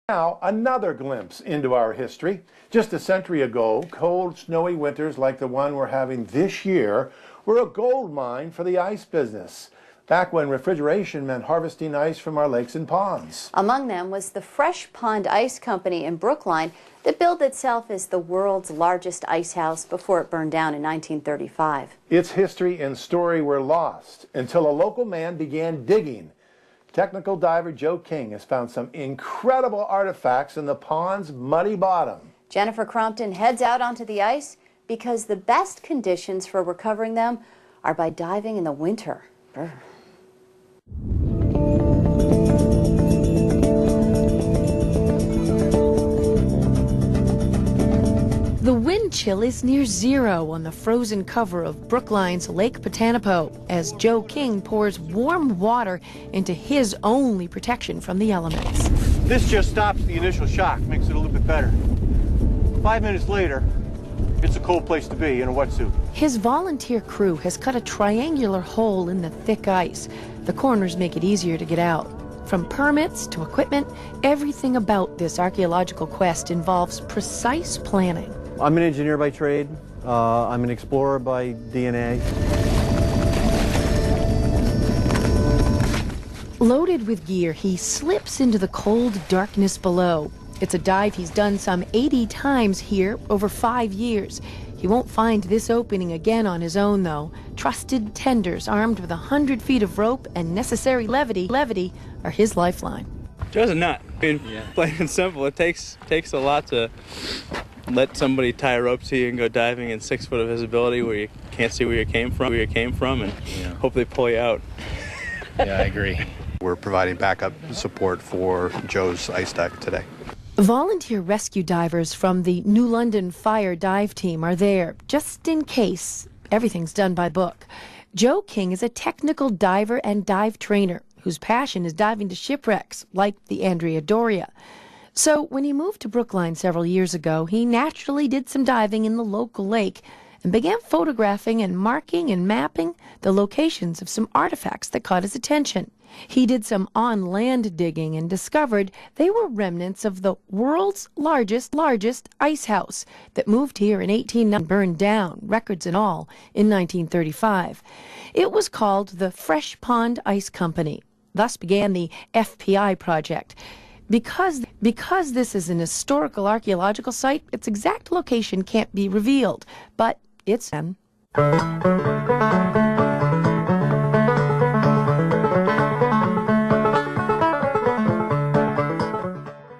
Now, another glimpse into our history. Just a century ago, cold, snowy winters like the one we're having this year were a gold mine for the ice business, back when refrigeration meant harvesting ice from our lakes and ponds. Among them was the Fresh Pond Ice Company in Brookline that billed itself as the world's largest ice house before it burned down in 1935. Its history and story were lost until a local man began digging. Technical diver Joe King has found some incredible artifacts in the pond's muddy bottom. Jennifer Crompton heads out onto the ice because the best conditions for recovering them are by diving in the winter. Brr. The wind chill is near zero on the frozen cover of Brookline's Lake Potanipo as Joe King pours warm water into his only protection from the elements. This just stops the initial shock, makes it a little bit better. 5 minutes later, it's a cold place to be in a wetsuit. His volunteer crew has cut a triangular hole in the thick ice. The corners make it easier to get out. From permits to equipment, everything about this archaeological quest involves precise planning. I'm an engineer by trade. I'm an explorer by DNA. Loaded with gear, he slips into the cold darkness below. It's a dive he's done some 80 times here over 5 years. He won't find this opening again on his own, though. Trusted tenders armed with 100 feet of rope and necessary levity are his lifeline. Joe's a nut. I mean, plain and simple, it takes a lot to let somebody tie a rope to you and go diving in 6 foot of visibility where you can't see where you came from, and hope they pull you out. Yeah, I agree. We're providing backup support for Joe's ice deck today. Volunteer rescue divers from the New London Fire Dive Team are there, just in case. Everything's done by book. Joe King is a technical diver and dive trainer whose passion is diving to shipwrecks, like the Andrea Doria. So when he moved to Brookline several years ago, he naturally did some diving in the local lake and began photographing and marking and mapping the locations of some artifacts that caught his attention. He did some on-land digging and discovered they were remnants of the world's largest ice house that moved here in 1890 and burned down, records and all, in 1935. It was called the Fresh Pond Ice Company. Thus began the FPI project. Because this is an historical archaeological site, its exact location can't be revealed, but it's done.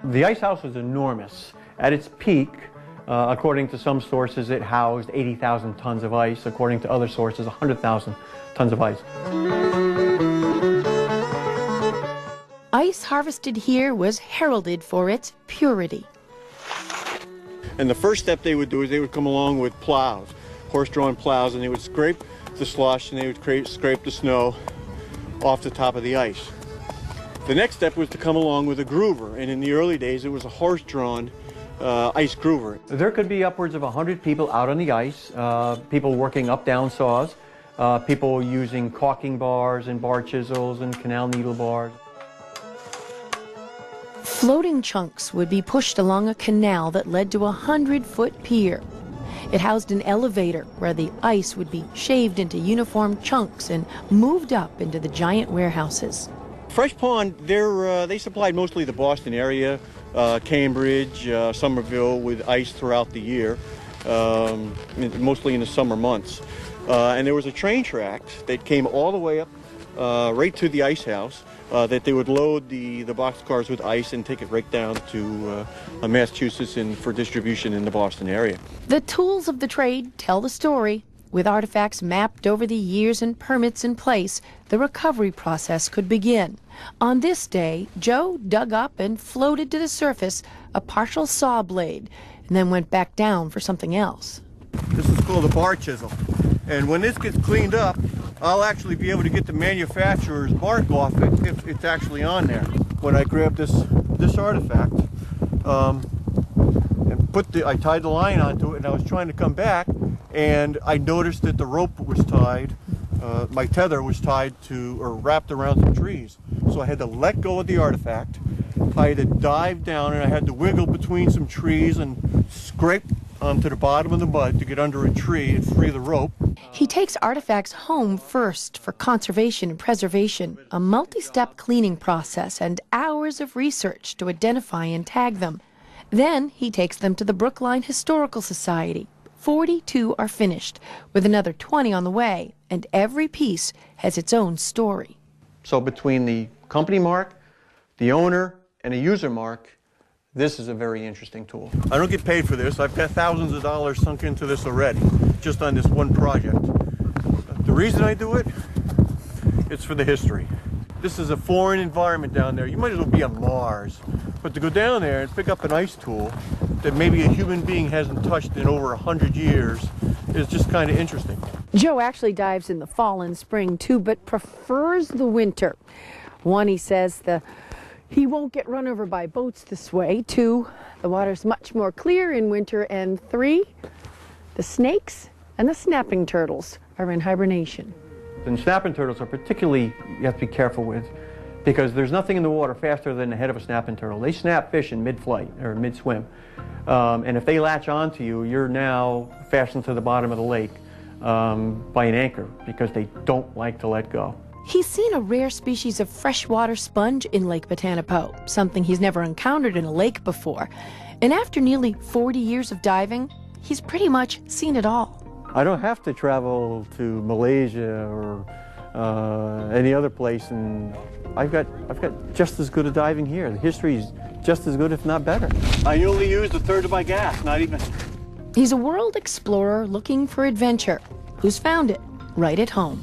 The ice house was enormous. At its peak, according to some sources, it housed 80,000 tons of ice. According to other sources, 100,000 tons of ice. Ice harvested here was heralded for its purity. And the first step they would do is they would come along with plows, horse-drawn plows, and they would scrape the slush and they would scrape the snow off the top of the ice. The next step was to come along with a groover, and in the early days it was a horse-drawn ice groover. There could be upwards of 100 people out on the ice, people working up-down saws, people using caulking bars and bar chisels and canal needle bars. Floating chunks would be pushed along a canal that led to a 100-foot pier. It housed an elevator where the ice would be shaved into uniform chunks and moved up into the giant warehouses. Fresh Pond, they supplied mostly the Boston area, Cambridge, Somerville with ice throughout the year, mostly in the summer months. And there was a train track that came all the way up right to the ice house that they would load the boxcars with ice and take it right down to Massachusetts and for distribution in the Boston area. The tools of the trade tell the story. With artifacts mapped over the years and permits in place, the recovery process could begin. On this day, Joe dug up and floated to the surface a partial saw blade, and then went back down for something else. This is called a bar chisel, and when this gets cleaned up, I'll actually be able to get the manufacturer's mark off it if it's actually on there. When I grabbed this artifact, and I tied the line onto it, and I was trying to come back, and I noticed that the rope was tied, my tether was tied to, or wrapped around some trees. So I had to let go of the artifact, I had to dive down and I had to wiggle between some trees and scrape onto the bottom of the mud to get under a tree and free the rope. He takes artifacts home first for conservation and preservation, a multi-step cleaning process and hours of research to identify and tag them. Then he takes them to the Brookline Historical Society. 42 are finished, with another 20 on the way, and every piece has its own story. So between the company mark, the owner, and a user mark, this is a very interesting tool. I don't get paid for this. I've got thousands of dollars sunk into this already, just on this one project. The reason I do it, it's for the history. This is a foreign environment down there. You might as well be on Mars. But to go down there and pick up an ice tool that maybe a human being hasn't touched in over 100 years is just kind of interesting. Joe actually dives in the fall and spring too, but prefers the winter. One, he says he won't get run over by boats this way. 2, the water's much more clear in winter. And 3, the snakes and the snapping turtles are in hibernation. And snapping turtles are particularly, you have to be careful with, because there's nothing in the water faster than the head of a snapping turtle. They snap fish in mid-flight or mid-swim. And if they latch onto you, you're now fastened to the bottom of the lake by an anchor because they don't like to let go. He's seen a rare species of freshwater sponge in Lake Potanipo, something he's never encountered in a lake before. And after nearly 40 years of diving, he's pretty much seen it all. I don't have to travel to Malaysia or any other place, and I've got just as good a diving here. The history is just as good, if not better. I only used a third of my gas, not even. He's a world explorer looking for adventure, who's found it right at home.